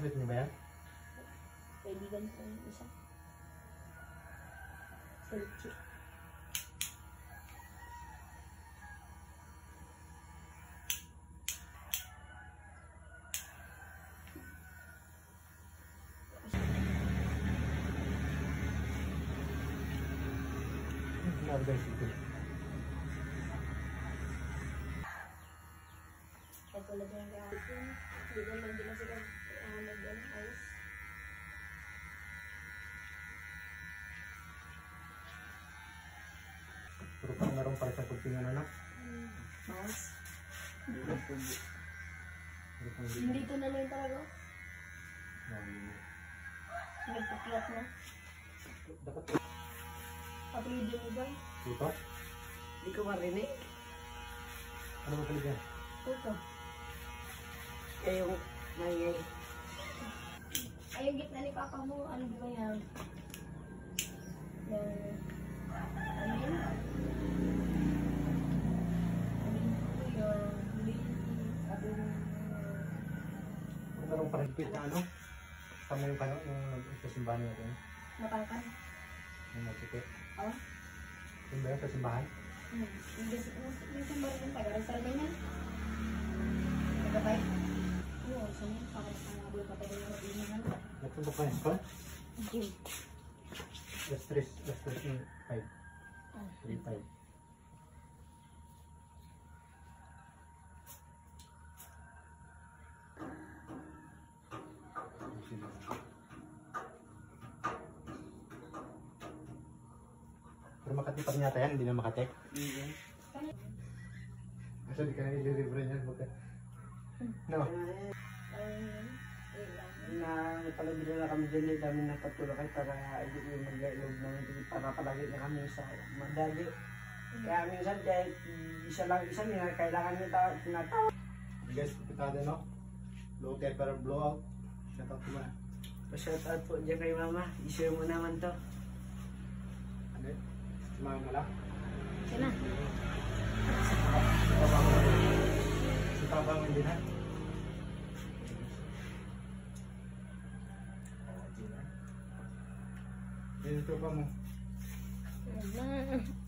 Classmate niyo ba yan? Kaibigan ko yung isa. Selchi. Guys, ito. At wala din ang gagawin. Hindi naman din sila nag-ayos. Pero pang naroon para sa kultingan anak. Mas? Hindi. Hindi ito na lang talaga. Nagpuklat na. Dapat Apelido mo ba? dito? Hindi ko marinig. Ano ba talaga? Ito. Eh, yung may... Ay, yung gitna ni Papa mo, ano ba yan? Yung... Ano yun? Kung naroon pa rin na ano? Tama yung kano, yung sa simbahan natin. Matangkan? Yung magkikit. Oo. Yung ba yun sa simbahan? Yung simbahan ng taga-reserve niya. Nagabay? Oo, saan yun? Para sa mga buhay patay ng inuman. Nagpunta pa yung school? Gym. Last 3 yung 5. 3-5. Pero Makati pa rin yata yan, hindi na Makati. Kasi di ka na i-deliver niyan, buka. No? Na palabila na kami din, dami na patulakay para hindi yung mag-ilog namin para palagi na kami sa madali. Kaya minsan kahit isa lang isa, kailangan nyo tinatawag. Guys, kapitado no? Low temper blowout. Shout out ko ba? Pa-shout out po dyan kay mama, i-share mo naman to. Ano? Sumama lang? Sina? Si Tabang hindi na. Dito pa mo. Ano?